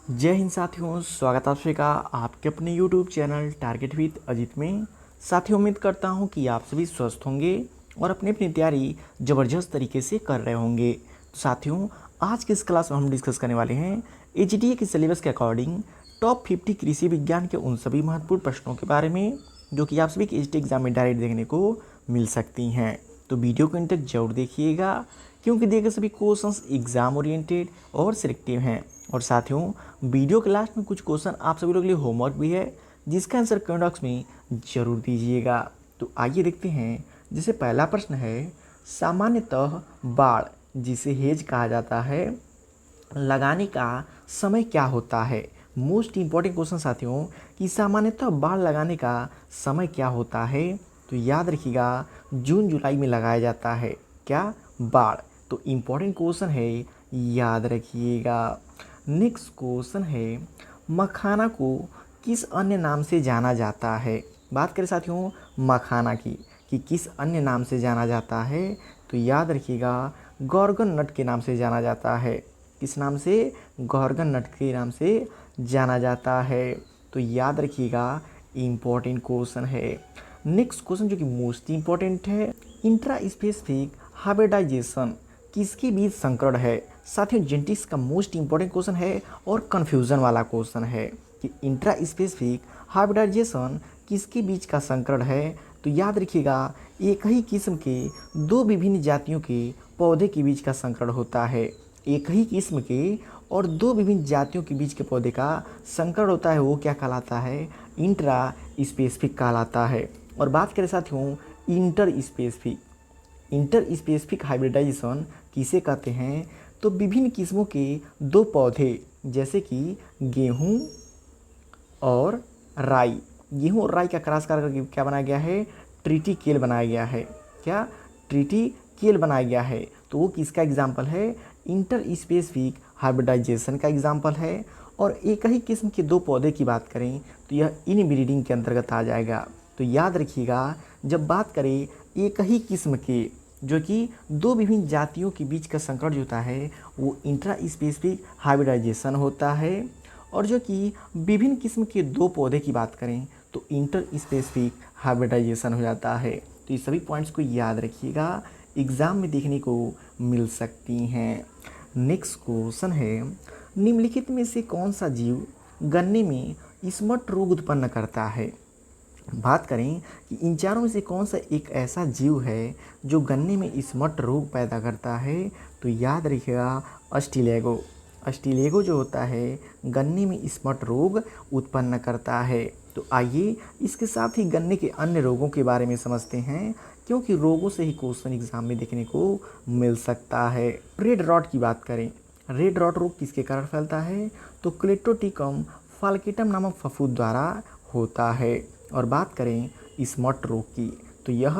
जय हिंद साथियों, स्वागत आप सभी का आपके अपने YouTube channel target with Ajit में। साथियों, उम्मीद करता हूं कि आप सभी स्वस्थ होंगे और अपनी अपनी तैयारी ज़बरदस्त तरीके से कर रहे होंगे। तो साथियों, आज की इस क्लास में हम डिस्कस करने वाले हैं एचडीए के सिलेबस के अकॉर्डिंग टॉप 50 कृषि विज्ञान के उन सभी महत्वपूर्ण प्रश्नों के बारे में जो कि आप सभी के एचडीए एग्जाम में डायरेक्ट देखने को मिल सकती हैं। तो वीडियो को अंत तक जरूर देखिएगा क्योंकि दिए गए सभी क्वेश्चंस एग्जाम ओरिएंटेड और सिलेक्टिव हैं। और साथियों, वीडियो के लास्ट में कुछ क्वेश्चन आप सभी लोगों के लिए होमवर्क भी है जिसका आंसर कमेंट बॉक्स में जरूर दीजिएगा। तो आइए देखते हैं। जैसे पहला प्रश्न है, सामान्यतः बाढ़ जिसे हेज कहा जाता है लगाने का समय क्या होता है। मोस्ट इंपॉर्टेंट क्वेश्चन साथियों कि सामान्यतः बाढ़ लगाने का समय क्या होता है। तो याद रखिएगा, जून जुलाई में लगाया जाता है क्या, बाढ़। तो इम्पॉर्टेंट क्वेश्चन है, याद रखिएगा। नेक्स्ट क्वेश्चन है, मखाना को किस अन्य नाम से जाना जाता है। बात करें साथियों मखाना की कि किस अन्य नाम से जाना जाता है, तो याद रखिएगा गॉर्गन नट के नाम से जाना जाता है। किस नाम से? गॉर्गन नट के नाम से जाना जाता है। तो याद रखिएगा, इम्पॉर्टेंट क्वेश्चन है। नेक्स्ट क्वेश्चन जो कि मोस्ट इंपॉर्टेंट है, इंट्रा स्पेसिफिक हाइब्रिडाइजेशन किसके बीच संकरण है। साथियों, जेनेटिक्स का मोस्ट इंपॉर्टेंट क्वेश्चन है और कन्फ्यूजन वाला क्वेश्चन है कि इंट्रा स्पेसिफिक हाइब्रिडाइजेशन किसके बीच का संकरण है। तो याद रखिएगा, एक ही किस्म के दो विभिन्न जातियों के पौधे के बीच का संकरण होता है। एक ही किस्म के और दो विभिन्न जातियों के बीच के पौधे का संकरण होता है, वो क्या कहलाता है? इंट्रा स्पेसिफिक कहलाता है। और बात करें साथियों इंटर स्पेसिफिक हाइब्रिडाइजेशन किसे कहते हैं, तो विभिन्न किस्मों के दो पौधे जैसे कि गेहूं और राई, गेहूं और राई का क्रॉस करके क्या बनाया गया है? ट्रिटिकेल बनाया गया है। क्या? ट्रिटिकेल बनाया गया है। तो वो किसका एग्जाम्पल है? इंटर स्पेसिफिक हाइब्रिडाइजेशन का एग्जाम्पल है। और एक ही किस्म के दो पौधे की बात करें तो यह इनब्रीडिंग के अंतर्गत आ जाएगा। तो याद रखिएगा, जब बात करें एक ही किस्म के जो कि दो विभिन्न जातियों के बीच का संकरण जो होता है वो इंट्रा स्पेसिफिक हाइब्रिडाइजेशन होता है। और जो कि विभिन्न किस्म के दो पौधे की बात करें तो इंटर स्पेसिफिक हाइब्रिडाइजेशन हो जाता है। तो ये सभी पॉइंट्स को याद रखिएगा, एग्ज़ाम में देखने को मिल सकती हैं। नेक्स्ट क्वेश्चन है, निम्नलिखित में से कौन सा जीव गन्ने में स्मट रोग उत्पन्न करता है। बात करें कि इन चारों में से कौन सा एक ऐसा जीव है जो गन्ने में स्मट रोग पैदा करता है। तो याद रखिएगा, अस्टिलेगो। अस्टिलेगो जो होता है गन्ने में स्मट रोग उत्पन्न करता है। तो आइए इसके साथ ही गन्ने के अन्य रोगों के बारे में समझते हैं क्योंकि रोगों से ही क्वेश्चन एग्जाम में देखने को मिल सकता है। रेड रॉट की बात करें, रेड रॉट रोग किसके कारण फैलता है? तो क्लेटोटिकम फाल्केटम नामक फफूंद द्वारा होता है। और बात करें स्मट रोग की तो यह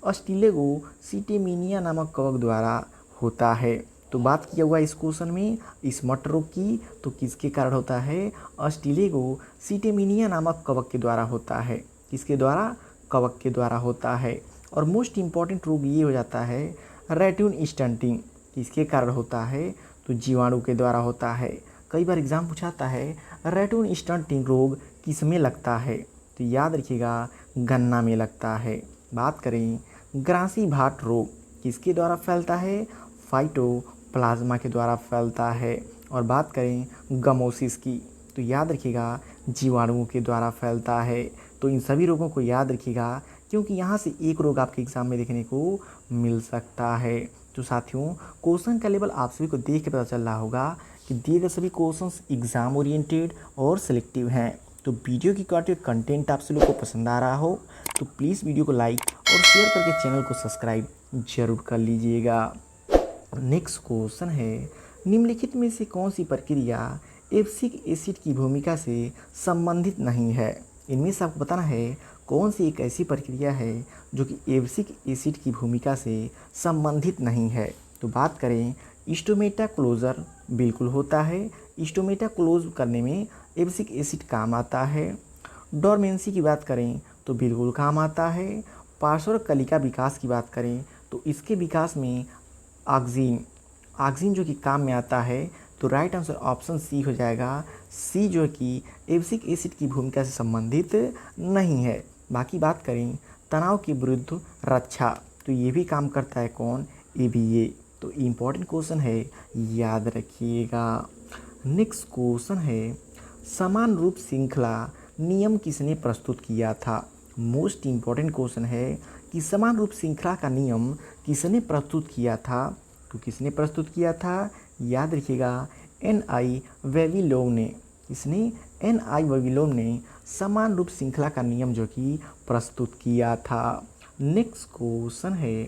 अस्टिलेगो सिटेमिनिया नामक कवक द्वारा होता है। तो बात किया हुआ इस क्वेश्चन में स्मट रोग की तो किसके कारण होता है? अस्टिलेगो सिटेमिनिया नामक कवक के द्वारा होता है। किसके द्वारा? कवक के द्वारा होता है। और मोस्ट इम्पॉर्टेंट रोग ये हो जाता है रैट्यून स्टंटिंग। किसके कारण होता है? तो जीवाणु के द्वारा होता है। कई बार एग्जाम पूछाता है रैट्यून स्टंटिंग रोग किस में लगता है, तो याद रखिएगा गन्ना में लगता है। बात करें ग्रासी भाट रोग किसके द्वारा फैलता है? फाइटोप्लाज्मा के द्वारा फैलता है। और बात करें गमोसिस की तो याद रखिएगा जीवाणुओं के द्वारा फैलता है। तो इन सभी रोगों को याद रखिएगा क्योंकि यहाँ से एक रोग आपके एग्जाम में देखने को मिल सकता है। तो साथियों, क्वेश्चन का लेवल आप सभी को देख के पता चल रहा होगा कि दिए गए सभी क्वेश्चंस एग्जाम ओरिएंटेड और सिलेक्टिव हैं। तो वीडियो की क्वालिटी और कंटेंट आप सभी को पसंद आ रहा हो तो प्लीज़ वीडियो को लाइक और शेयर करके चैनल को सब्सक्राइब जरूर कर लीजिएगा। नेक्स्ट क्वेश्चन है, निम्नलिखित में से कौन सी प्रक्रिया एब्सिक एसिड की भूमिका से संबंधित नहीं है। इनमें से आपको बताना है कौन सी एक ऐसी प्रक्रिया है जो कि एब्सिक एसिड की भूमिका से संबंधित नहीं है। तो बात करें स्टोमेटा क्लोजर, बिल्कुल होता है। स्टोमेटा क्लोज करने में एब्सिक एसिड काम आता है। डोरमेंसी की बात करें तो बिल्कुल काम आता है। पार्श्व कलिका विकास की बात करें तो इसके विकास में ऑक्सीन जो कि काम में आता है। तो राइट आंसर ऑप्शन सी हो जाएगा। सी जो है कि एब्सिक एसिड की भूमिका से संबंधित नहीं है। बाकी बात करें तनाव के विरुद्ध रक्षा, तो ये भी काम करता है कौन, EVA। तो इम्पॉर्टेंट क्वेश्चन है, याद रखिएगा। नेक्स्ट क्वेश्चन है, समान रूप श्रृंखला नियम किसने प्रस्तुत किया था। मोस्ट इम्पॉर्टेंट क्वेश्चन है कि समान रूप श्रृंखला का नियम किसने प्रस्तुत किया था। तो किसने प्रस्तुत किया था, याद रखिएगा, NI वेविलोव ने। इसने NI वेविलोव ने समान रूप श्रृंखला का नियम जो कि प्रस्तुत किया था। नेक्स्ट क्वेश्चन है,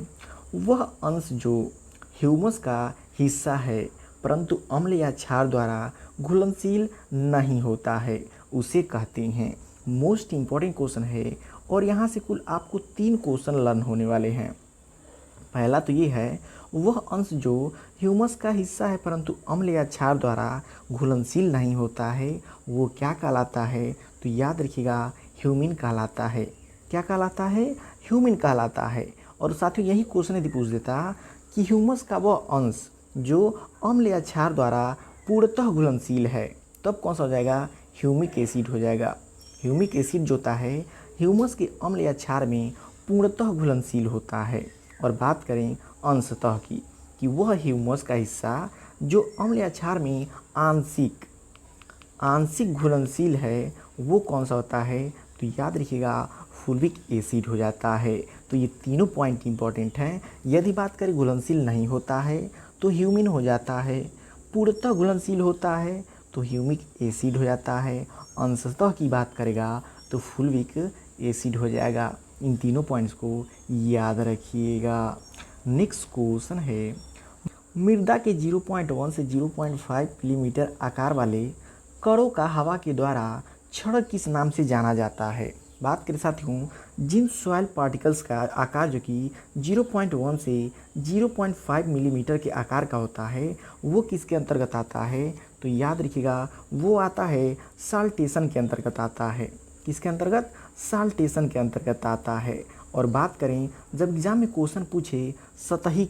वह अंश जो ह्यूमस का हिस्सा है परंतु अम्ल या क्षार द्वारा घुलनशील नहीं होता है, उसे कहते हैं। मोस्ट इम्पॉर्टेंट क्वेश्चन है और यहाँ से कुल आपको 3 क्वेश्चन लर्न होने वाले हैं। पहला तो ये है, वह अंश जो ह्यूमस का हिस्सा है परंतु अम्ल या क्षार द्वारा घुलनशील नहीं होता है, वो क्या कहलाता है। तो याद रखिएगा, ह्यूमिन कहलाता है। क्या कहलाता है, ह्यूमिन कहलाता है। और साथियों यही क्वेश्चन यदि पूछ देता कि ह्यूमस का वह अंश जो अम्ल या क्षार द्वारा पूर्णतः घुलनशील है, तब कौन सा हो जाएगा, ह्यूमिक एसिड हो जाएगा। ह्यूमिक एसिड जो होता है ह्यूमस के अम्ल या क्षार में पूर्णतः घुलनशील होता है। और बात करें अंशतः की, कि वह ह्यूमस का हिस्सा जो अम्ल या क्षार में आंशिक घुलनशील है, वो कौन सा होता है। तो याद रखिएगा, फुल्विक एसिड हो जाता है। तो ये तीनों पॉइंट इंपॉर्टेंट हैं। यदि बात करें घुलनशील नहीं होता है तो ह्यूमिन हो जाता है, पूर्णतः घुलनशील होता है तो ह्यूमिक एसिड हो जाता है, अंशतः की बात करेगा तो फुल्विक एसिड हो जाएगा। इन तीनों पॉइंट्स को याद रखिएगा। नेक्स्ट क्वेश्चन है, मृदा के 0.1 से 0.5 मिलीमीटर आकार वाले कणों का हवा के द्वारा क्षरण किस नाम से जाना जाता है। बात करें साथियों, जिन सॉइल पार्टिकल्स का आकार जो कि 0.1 से 0.5 मिलीमीटर के आकार का होता है, वो किसके अंतर्गत आता है। तो याद रखिएगा, वो आता है साल्टेशन के अंतर्गत आता है। किसके अंतर्गत, साल्टेशन के अंतर्गत आता है। और बात करें जब एग्जाम में क्वेश्चन पूछे सतही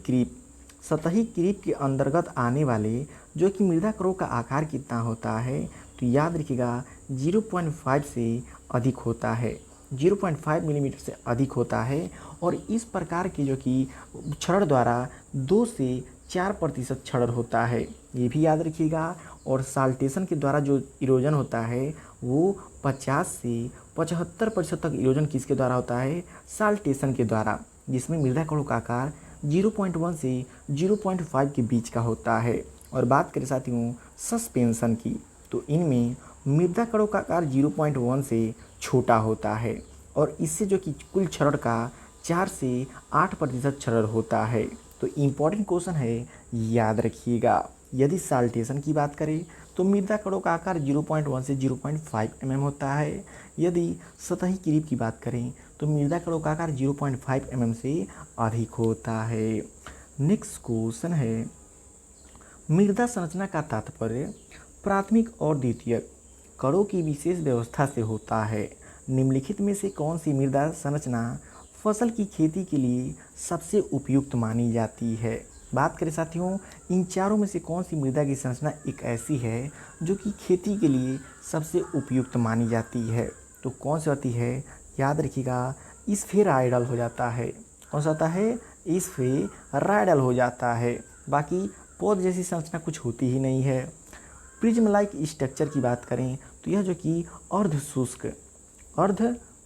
क्रीप के अंतर्गत आने वाले जो कि मृदा कणों का आकार कितना होता है, तो याद रखिएगा 0.5 से अधिक होता है, 0.5 मिलीमीटर से अधिक होता है। और इस प्रकार की जो कि क्षरण द्वारा 2 से 4% क्षरण होता है, ये भी याद रखिएगा। और साल्टेशन के द्वारा जो इरोजन होता है वो 50 से 75% तक इरोजन किसके द्वारा होता है, साल्टेशन के द्वारा, जिसमें मृदा कणों का आकार 0.1 से 0.5 के बीच का होता है। और बात करें साथियों सस्पेंशन की, तो इनमें मृदा कणों का आकार 0.1 से छोटा होता है और इससे जो कि कुल क्षरण का 4 से 8% क्षरण होता है। तो इम्पॉर्टेंट क्वेश्चन है, याद रखिएगा। यदि साल्टेशन की बात करें तो मृदा कणों का आकार 0.1 से 0.5 mm होता है। यदि सतही क्रीप की बात करें तो मृदा कणों का आकार 0.5 mm से अधिक होता है। नेक्स्ट क्वेश्चन है, मृदा संरचना का तात्पर्य प्राथमिक और द्वितीयक कणों की विशेष व्यवस्था से होता है। निम्नलिखित में से कौन सी मृदा संरचना फसल की खेती के लिए सबसे उपयुक्त मानी जाती है। बात करें साथियों, इन चारों में से कौन सी मृदा की संरचना एक ऐसी है जो कि खेती के लिए सबसे उपयुक्त मानी जाती है। तो कौन सी होती है, याद रखिएगा, स्फेरॉइडल हो जाता है। कौन सा होता है, स्फेरॉइडल हो जाता है। बाकी पौध जैसी संरचना कुछ होती ही नहीं है। प्रिज्म लाइक स्ट्रक्चर की बात करें तो यह जो कि अर्ध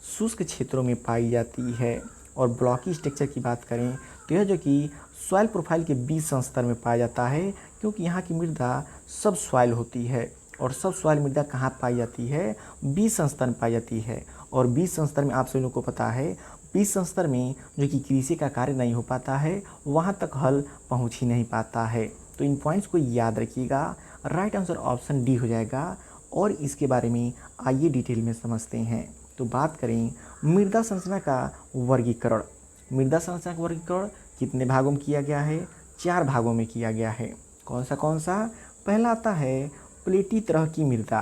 शुष्क क्षेत्रों में पाई जाती है। और ब्लॉकी स्ट्रक्चर की बात करें तो यह जो कि सॉइल प्रोफाइल के बीज संस्तर में पाया जाता है, क्योंकि यहाँ की मृदा सब सॉइल होती है। और सब सॉइल मृदा कहाँ पाई जाती है, बीज संस्तर में पाई जाती है। और बीज संस्तर में आप सभी लोगों को पता है, बीज संस्तर में जो कि कृषि का कार्य नहीं हो पाता है, वहाँ तक हल पहुँच ही नहीं पाता है। तो इन पॉइंट्स को याद रखिएगा। राइट आंसर ऑप्शन डी हो जाएगा। और इसके बारे में आइए डिटेल में समझते हैं। तो बात करें मृदा संरचना का वर्गीकरण। मृदा संरचना का वर्गीकरण कितने भागों में किया गया है, 4 भागों में किया गया है। कौन सा, पहला आता है प्लेटी तरह की मृदा।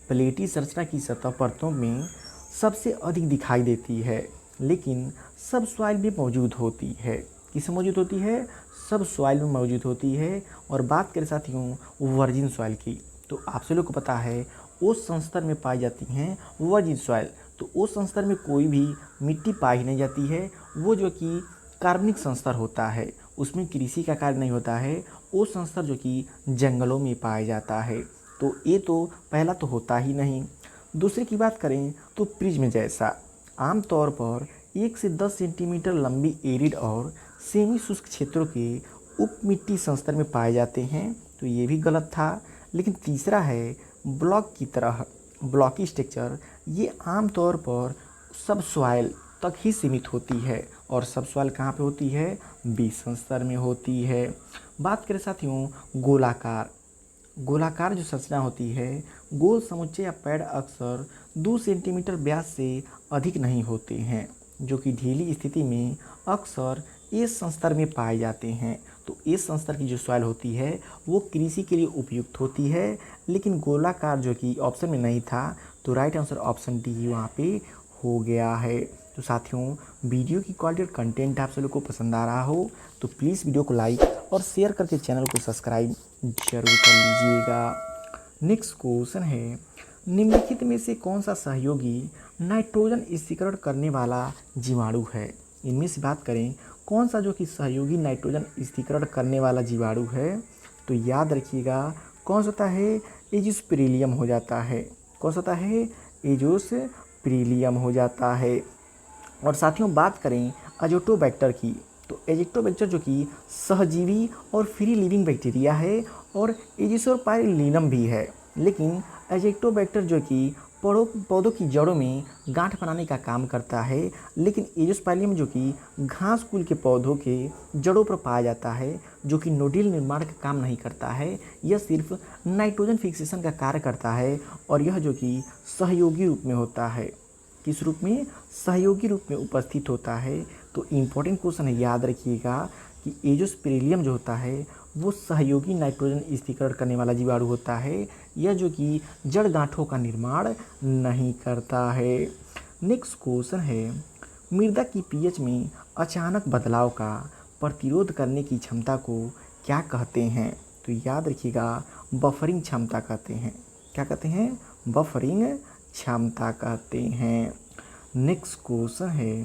प्लेटी संरचना की सतह परतों में सबसे अधिक दिखाई देती है, लेकिन सब सॉइल में मौजूद होती है। किसमें मौजूद होती है? सब सॉइल में मौजूद होती है। और बात करें साथियों वर्जिन सॉइल की, तो आप सभी लोग को पता है ओस संस्तर में पाई जाती हैं वर्जिन सॉइल। तो ओस संस्तर में कोई भी मिट्टी पाई नहीं जाती है, वो जो कि कार्बनिक संस्तर होता है, उसमें कृषि का कार्य नहीं होता है। ओस संस्तर जो कि जंगलों में पाया जाता है। तो ये तो पहला तो होता ही नहीं। दूसरे की बात करें तो प्रिज्म जैसा, आमतौर पर 1 से 10 सेंटीमीटर लंबी एरिड और सेमी शुष्क क्षेत्रों के उप मिट्टी संस्तर में पाए जाते हैं, तो ये भी गलत था। लेकिन तीसरा है ब्लॉक की तरह, ब्लॉकी स्ट्रक्चर, ये आमतौर पर सब सॉइल तक ही सीमित होती है। और सब सॉइल कहाँ पे होती है? बीज संस्तर में होती है। बात करें साथियों गोलाकार, गोलाकार जो संरचना होती है, गोल समुच्चय या पैड अक्सर 2 सेंटीमीटर व्यास से अधिक नहीं होते हैं, जो कि ढीली स्थिति में अक्सर इस संस्तर में पाए जाते हैं। तो इस संस्तर की जो सॉइल होती है वो कृषि के लिए उपयुक्त होती है। लेकिन गोलाकार जो कि ऑप्शन में नहीं था, तो राइट आंसर ऑप्शन डी वहाँ पे हो गया है। तो साथियों वीडियो की क्वालिटी और कंटेंट आप सभी को पसंद आ रहा हो तो प्लीज़ वीडियो को लाइक और शेयर करके चैनल को सब्सक्राइब जरूर कर लीजिएगा। नेक्स्ट क्वेश्चन है, निम्नलिखित में से कौन सा सहयोगी नाइट्रोजन स्थिरीकरण करने वाला जीवाणु है? इनमें से बात करें कौन सा जो कि सहयोगी नाइट्रोजन स्थिरीकरण करने वाला जीवाणु है, तो याद रखिएगा कौन सा होता है? एजोस्पिरिलियम हो जाता है। कौन सा होता है? एजोस्पिरिलियम हो जाता है। और साथियों बात करें अजोटोबैक्टर की, तो एजिटोबैक्टर जो कि सहजीवी और फ्री लिविंग बैक्टीरिया है और एजिसोस्पाइरलिनम भी है। लेकिन एजिटोबैक्टर जो कि पौधों की जड़ों में गांठ बनाने का काम करता है, लेकिन एजियोस्पाइरलिनम जो कि घास कुल के पौधों के जड़ों पर पाया जाता है, जो कि नोड्यूल निर्माण का काम नहीं करता है, यह सिर्फ नाइट्रोजन फिक्सेशन का कार्य करता है। और यह जो कि सहयोगी रूप में होता है, किस रूप में? सहयोगी रूप में उपस्थित होता है। तो इम्पोर्टेंट क्वेश्चन है, याद रखिएगा कि एजोस्पिरिलियम जो होता है वो सहयोगी नाइट्रोजन स्थिरीकरण करने वाला जीवाणु होता है, यह जो कि जड़ गांठों का निर्माण नहीं करता है। नेक्स्ट क्वेश्चन है, मृदा की पीएच में अचानक बदलाव का प्रतिरोध करने की क्षमता को क्या कहते हैं? तो याद रखिएगा बफरिंग क्षमता कहते हैं। क्या कहते हैं? बफरिंग क्षमता कहते हैं। नेक्स्ट क्वेश्चन है,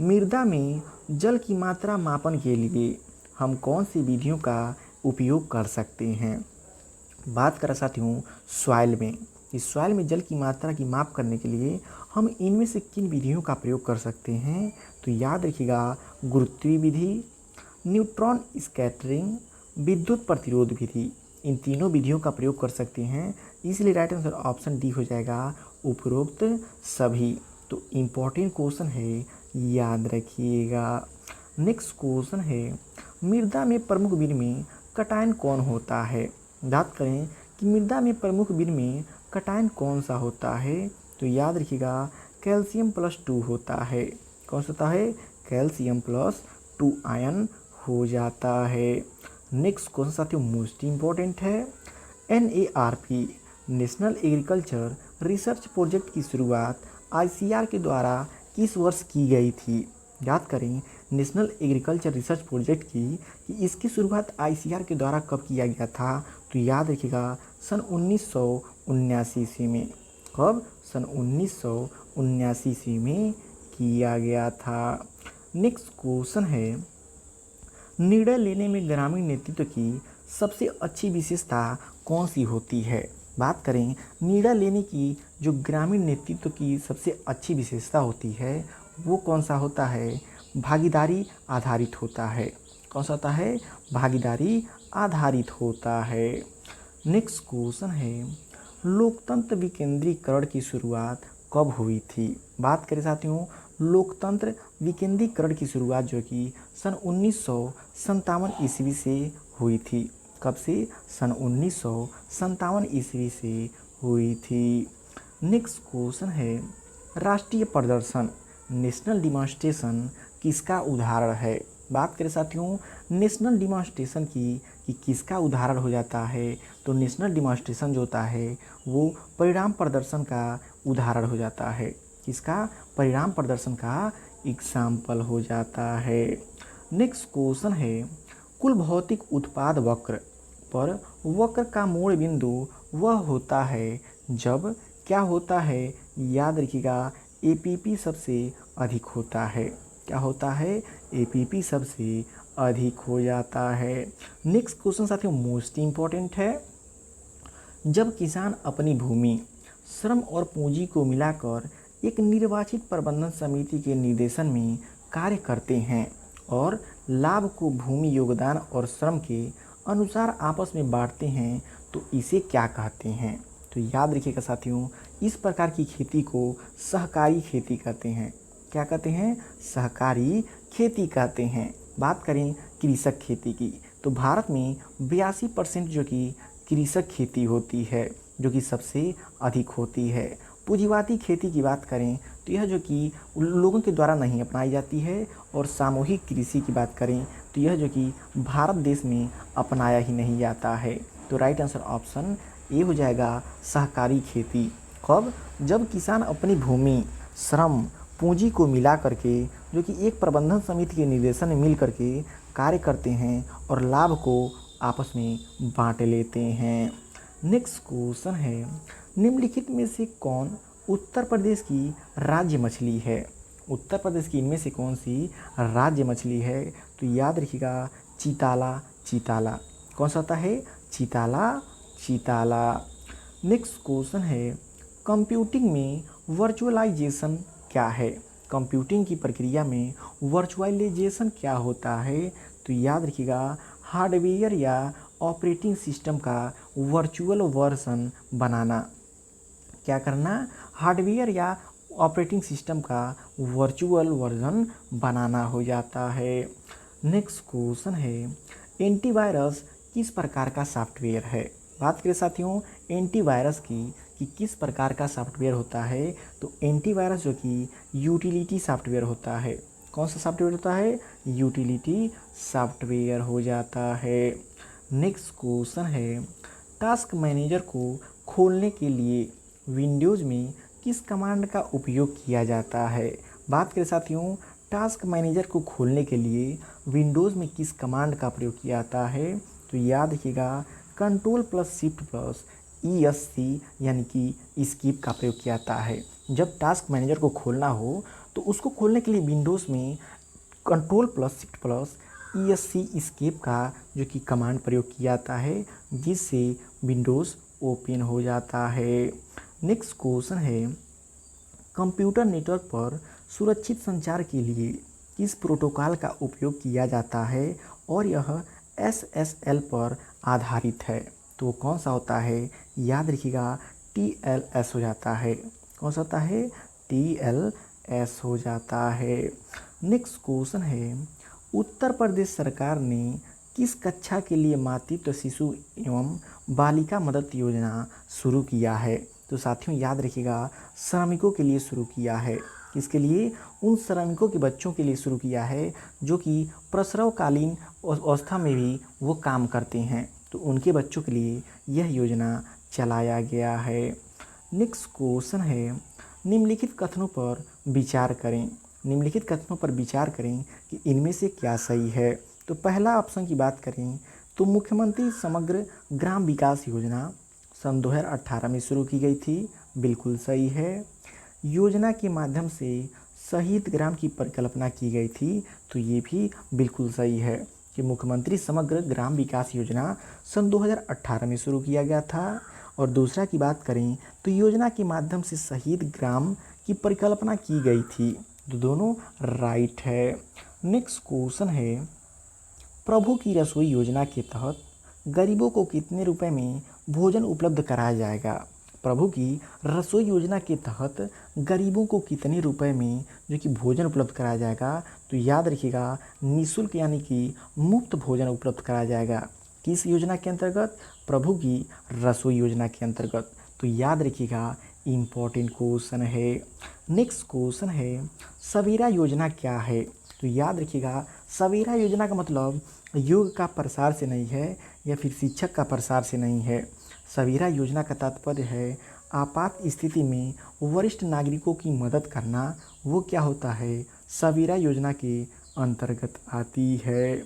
मृदा में जल की मात्रा मापन के लिए हम कौन सी विधियों का उपयोग कर सकते हैं? बात करें साथियों सॉइल में, इस सॉइल में जल की मात्रा की माप करने के लिए हम इनमें से किन विधियों का प्रयोग कर सकते हैं? तो याद रखिएगा गुरुत्वीय विधि, न्यूट्रॉन स्कैटरिंग, विद्युत प्रतिरोध विधि, इन तीनों विधियों का प्रयोग कर सकते हैं। इसलिए राइट आंसर ऑप्शन डी हो जाएगा उपरोक्त सभी। तो इम्पोर्टेंट क्वेश्चन है, याद रखिएगा। नेक्स्ट क्वेश्चन है, मृदा में प्रमुख विनिमय कटायन कौन होता है? बात करें कि मृदा में प्रमुख विनिमय कटायन कौन सा होता है, तो याद रखिएगा कैल्शियम +2 होता है। कौन सा होता है? कैल्शियम +2 आयन हो जाता है। नेक्स्ट क्वेश्चन साथियों मोस्ट इम्पोर्टेंट है, NARP national agriculture research project की शुरुआत ICAR के द्वारा किस वर्ष की गई थी? याद करें नेशनल एग्रीकल्चर रिसर्च प्रोजेक्ट की कि इसकी शुरुआत ICAR के द्वारा कब किया गया था? तो याद रखिएगा सन 1979 ईस्वी में। कब? सन 1979 ईस्वी में किया गया था। नेक्स्ट क्वेश्चन है, निर्णय लेने में ग्रामीण नेतृत्व की सबसे अच्छी विशेषता कौन सी होती है? बात करें निर्णय लेने की जो ग्रामीण नेतृत्व की सबसे अच्छी विशेषता होती है वो कौन सा होता है? भागीदारी आधारित होता है। कौन सा होता है? भागीदारी आधारित होता है। नेक्स्ट क्वेश्चन है, लोकतंत्र विकेंद्रीकरण की शुरुआत कब हुई थी? बात करें साथियों लोकतंत्र विकेंद्रीकरण की शुरुआत जो कि सन 1957 ईस्वी से हुई थी। कब से? सन 1957 ईस्वी से हुई थी। नेक्स्ट क्वेश्चन है, राष्ट्रीय प्रदर्शन नेशनल डिमॉन्स्ट्रेशन किसका उदाहरण है? बात करें साथियों नेशनल डिमॉन्स्ट्रेशन की कि किसका उदाहरण हो जाता है, तो नेशनल डिमॉन्स्ट्रेशन जो होता है वो परिणाम प्रदर्शन का उदाहरण हो जाता है। किसका? परिणाम प्रदर्शन का एग्जाम्पल हो जाता है। नेक्स्ट क्वेश्चन है, कुल भौतिक उत्पाद वक्र पर वक्र का मोड़ बिंदु वह होता है जब क्या होता है, याद रखिएगा एपीपी सबसे अधिक होता है। क्या होता है, एपीपी सबसे अधिक हो जाता है। नेक्स्ट क्वेश्चन साथियों मोस्ट इंपॉर्टेंट है, जब किसान अपनी भूमि, श्रम और पूंजी को मिलाकर एक निर्वाचित प्रबंधन समिति के निर्देशन में कार्य करते हैं और लाभ को भूमि योगदान और श्रम के अनुसार आपस में बांटते हैं तो इसे क्या कहते हैं। तो याद रखिएगा साथियों, इस प्रकार की खेती को सहकारी खेती कहते हैं। क्या कहते हैं, सहकारी खेती कहते हैं। बात करें कृषक खेती की तो भारत में 82% जो कि कृषक खेती होती है, जो कि सबसे अधिक होती है। पूंजीवादी खेती की बात करें तो यह जो कि लोगों के द्वारा नहीं अपनाई जाती है, और सामूहिक कृषि की बात करें तो यह जो कि भारत देश में अपनाया ही नहीं जाता है। तो राइट आंसर ऑप्शन ए हो जाएगा, सहकारी खेती। कब, जब किसान अपनी भूमि, श्रम, पूंजी को मिला करके जो कि एक प्रबंधन समिति के निर्देशन में मिल करके कार्य करते हैं और लाभ को आपस में बांट लेते हैं। नेक्स्ट क्वेश्चन है, निम्नलिखित में से कौन उत्तर प्रदेश की राज्य मछली है। उत्तर प्रदेश की इनमें से कौन सी राज्य मछली है। तो याद रखिएगा चिताला, चिताला। कौन सा होता है, चिताला, चिताला। नेक्स्ट क्वेश्चन है, कंप्यूटिंग में वर्चुअलाइजेशन क्या है। कंप्यूटिंग की प्रक्रिया में वर्चुअलाइजेशन क्या होता है। तो याद रखिएगा हार्डवेयर या ऑपरेटिंग सिस्टम का वर्चुअल वर्जन बनाना। क्या करना, हार्डवेयर या ऑपरेटिंग सिस्टम का वर्चुअल वर्जन बनाना हो जाता है। नेक्स्ट क्वेश्चन है, एंटीवायरस किस प्रकार का सॉफ्टवेयर है। बात करें साथियों एंटीवायरस की कि किस प्रकार का सॉफ्टवेयर होता है, तो एंटीवायरस जो कि यूटिलिटी सॉफ्टवेयर होता है। कौन सा सॉफ्टवेयर होता है, यूटिलिटी सॉफ्टवेयर हो जाता है। नेक्स्ट क्वेश्चन है, टास्क मैनेजर को खोलने के लिए विंडोज़ में किस कमांड का उपयोग किया जाता है। बात करें साथियों टास्क मैनेजर को खोलने के लिए विंडोज़ में किस कमांड का प्रयोग किया जाता है। तो याद रखिएगा Ctrl+Shift+ESC यानी कि एस्केप का प्रयोग किया जाता है। जब टास्क मैनेजर को खोलना हो तो उसको खोलने के लिए विंडोज़ में Ctrl+Shift+ESC एस्केप का जो कि कमांड प्रयोग किया जाता है, जिससे विंडोज़ ओपन हो जाता है। नेक्स्ट क्वेश्चन है, कंप्यूटर नेटवर्क पर सुरक्षित संचार के लिए किस प्रोटोकॉल का उपयोग किया जाता है और यह SSL पर आधारित है। तो कौन सा होता है, याद रखिएगा TLS हो जाता है। कौन सा होता है, TLS हो जाता है। नेक्स्ट क्वेश्चन है, उत्तर प्रदेश सरकार ने किस कक्षा के लिए मातृत्व शिशु एवं बालिका मदद योजना शुरू किया है। तो साथियों याद रखिएगा श्रमिकों के लिए शुरू किया है। किसके लिए, उन श्रमिकों के बच्चों के लिए शुरू किया है जो कि प्रसवकालीन अवस्था में भी वो काम करते हैं, तो उनके बच्चों के लिए यह योजना चलाया गया है। नेक्स्ट क्वेश्चन है, निम्नलिखित कथनों पर विचार करें। निम्नलिखित कथनों पर विचार करें कि इनमें से क्या सही है। तो पहला ऑप्शन की बात करें तो मुख्यमंत्री समग्र ग्राम विकास योजना सन 2018 में शुरू की गई थी, बिल्कुल सही है। योजना के माध्यम से शहीद ग्राम की परिकल्पना की गई थी, तो ये भी बिल्कुल सही है कि मुख्यमंत्री समग्र ग्राम विकास योजना सन 2018 में शुरू किया गया था। और दूसरा की बात करें तो योजना के माध्यम से शहीद ग्राम की परिकल्पना की गई थी, तो दोनों राइट है। नेक्स्ट क्वेश्चन है, प्रभु की रसोई योजना के तहत गरीबों को कितने रुपए में भोजन उपलब्ध कराया जाएगा। प्रभु की रसोई योजना के तहत गरीबों को कितने रुपए में जो कि भोजन उपलब्ध कराया जाएगा। तो याद रखिएगा निःशुल्क यानी कि मुफ्त भोजन उपलब्ध कराया जाएगा। किस योजना के अंतर्गत, प्रभु की रसोई योजना के अंतर्गत। तो याद रखिएगा इम्पोर्टेंट क्वेश्चन है। नेक्स्ट क्वेश्चन है, सवेरा योजना क्या है। तो याद रखिएगा सवेरा योजना का मतलब योग का प्रसार से नहीं है या फिर शिक्षक का प्रसार से नहीं है। सवेरा योजना का तात्पर्य है आपात स्थिति में वरिष्ठ नागरिकों की मदद करना। वो क्या होता है, सवेरा योजना के अंतर्गत आती है।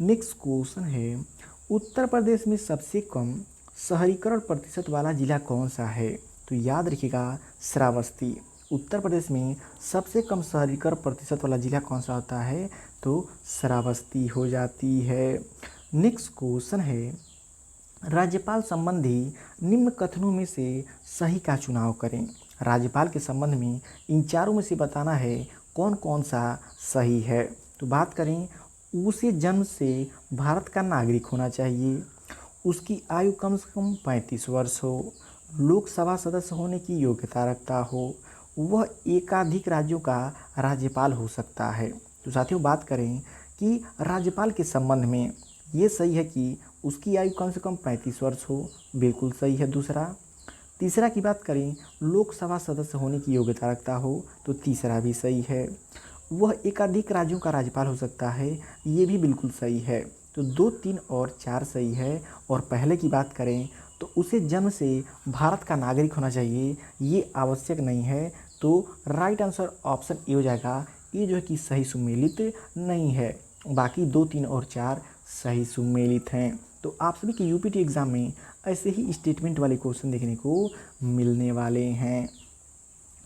नेक्स्ट क्वेश्चन है, उत्तर प्रदेश में सबसे कम शहरीकरण प्रतिशत वाला जिला कौन सा है? तो याद रखिएगा श्रावस्ती। उत्तर प्रदेश में सबसे कम शहरीकरण प्रतिशत वाला जिला कौन सा होता है? तो श्रावस्ती हो जाती है। नेक्स्ट क्वेश्चन है, राज्यपाल संबंधी निम्न कथनों में से सही का चुनाव करें। राज्यपाल के संबंध में इन चारों में से बताना है कौन कौन सा सही है। तो बात करें, उसे जन्म से भारत का नागरिक होना चाहिए, उसकी आयु कम से कम 35 वर्ष हो, लोकसभा सदस्य होने की योग्यता रखता हो, वह एकाधिक राज्यों का राज्यपाल हो सकता है। तो साथियों बात करें कि राज्यपाल के संबंध में ये सही है कि उसकी आयु कम से कम 35 वर्ष हो, बिल्कुल सही है दूसरा। तीसरा की बात करें, लोकसभा सदस्य होने की योग्यता रखता हो, तो तीसरा भी सही है। वह एकाधिक राज्यों का राज्यपाल हो सकता है, ये भी बिल्कुल सही है। तो 2, 3 और 4 सही है। और पहले की बात करें तो उसे जन्म से भारत का नागरिक होना चाहिए, ये आवश्यक नहीं है। तो राइट आंसर ऑप्शन ए हो जाएगा। ये जो है कि सही सुमेलित नहीं है, बाकी 2, 3 और 4 सही सुमेलित हैं। तो आप सभी के यूपीटी एग्ज़ाम में ऐसे ही स्टेटमेंट वाले क्वेश्चन देखने को मिलने वाले हैं।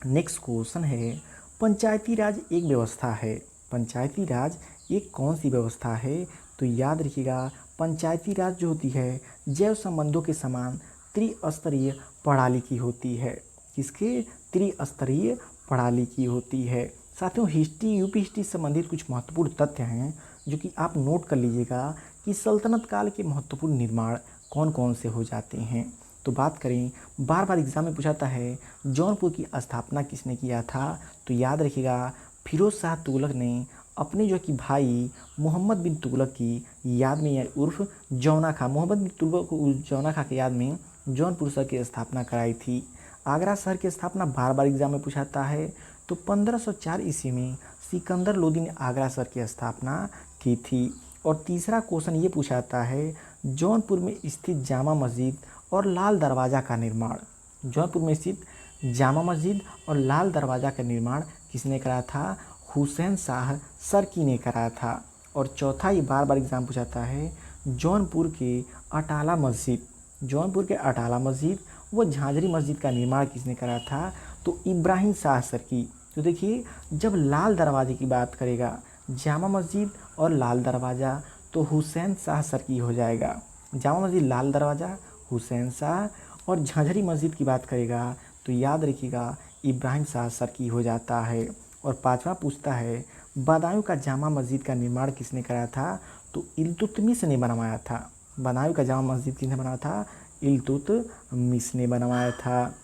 नेक्स्ट क्वेश्चन है, पंचायती राज एक व्यवस्था है। पंचायती राज एक कौन सी व्यवस्था है? तो याद रखिएगा, पंचायती राज जो होती है जैव संबंधों के समान त्रिस्तरीय प्रणाली की होती है। किसके? त्रिस्तरीय प्रणाली की होती है। साथियों हिस्ट्री, यूपी हिस्ट्री संबंधित कुछ महत्वपूर्ण तथ्य हैं जो कि आप नोट कर लीजिएगा कि सल्तनत काल के महत्वपूर्ण निर्माण कौन कौन से हो जाते हैं। तो बात करें, बार बार एग्जाम में पूछाता है जौनपुर की स्थापना किसने किया था? तो याद रखिएगा, फिरोज शाह तुगलक ने अपने जो कि भाई मोहम्मद बिन तुगलक की याद में या उर्फ जौना खा, मोहम्मद बिन तुगलक जौना खा की याद में जौनपुर शहर की स्थापना कराई थी। आगरा शहर की स्थापना बार बार एग्जाम में पूछाता है। तो 1504 ईस्वी में सिकंदर लोदी ने आगरा शहर की स्थापना की थी। और तीसरा क्वेश्चन ये पूछाता है, जौनपुर में स्थित जामा मस्जिद और लाल दरवाज़ा का निर्माण, जौनपुर में स्थित जामा मस्जिद और लाल दरवाज़ा का निर्माण किसने करा था? हुसैन शाह सरकी ने करा था। और चौथा ये बार बार एग्जाम पूछाता है, जौनपुर के अटाला मस्जिद, जौनपुर के अटाला मस्जिद व झांझरी मस्जिद का निर्माण किसने करा था? तो इब्राहिम शाह सरकी। तो देखिए, जब लाल दरवाजे की बात करेगा, जामा मस्जिद और लाल दरवाज़ा, तो हुसैन शाह सरकी हो जाएगा। जामा मस्जिद, लाल दरवाज़ा, हुसैन शाह। और झांझरी मस्जिद की बात करेगा तो याद रखिएगा इब्राहिम शाह सरकी हो जाता है। और पांचवा पूछता है, बदायूं का जामा मस्जिद का निर्माण किसने कराया था? तो इल्तुतमिश ने बनवाया था। बदायूं का जामा मस्जिद किसने बनाया था? इल्तुतमिश ने बनवाया था।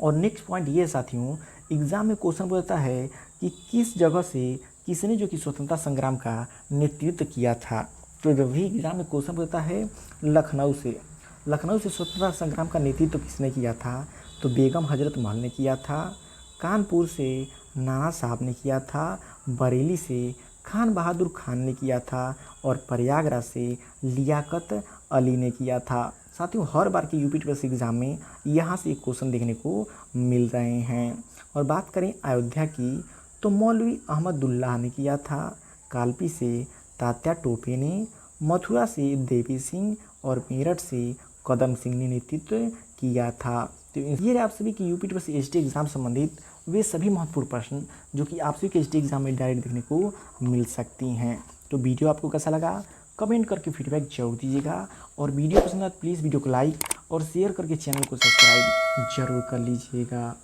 और नेक्स्ट पॉइंट ये साथियों, एग्ज़ाम में क्वेश्चन पूछता है कि किस जगह से किसने जो कि स्वतंत्रता संग्राम का नेतृत्व किया था। तो जब भी एग्ज़ाम में क्वेश्चन पूछता है लखनऊ से, लखनऊ से स्वतंत्रता संग्राम का नेतृत्व किसने किया था? तो बेगम हजरत महल ने किया था। कानपुर से नाना साहब ने किया था। बरेली से खान बहादुर खान ने किया था। और प्रयागराज से लियाकत अली ने किया था। साथियों हर बार के यूपीटीएससी एग्ज़ाम में यहाँ से एक क्वेश्चन देखने को मिल रहे हैं। और बात करें अयोध्या की, तो मौलवी अहमदुल्लाह ने किया था। कालपी से तात्या टोपे ने, मथुरा से देवी सिंह और मेरठ से कदम सिंह ने नेतृत्व किया था। तो ये आप सभी की यूपीटीएससी एसटी एग्ज़ाम संबंधित वे सभी महत्वपूर्ण प्रश्न जो कि आप सभी के एसटी एग्ज़ाम में डायरेक्ट देखने को मिल सकती हैं। तो वीडियो आपको कैसा लगा कमेंट करके फीडबैक जरूर दीजिएगा। और वीडियो पसंद आए प्लीज़ वीडियो को लाइक और शेयर करके चैनल को सब्सक्राइब जरूर कर लीजिएगा।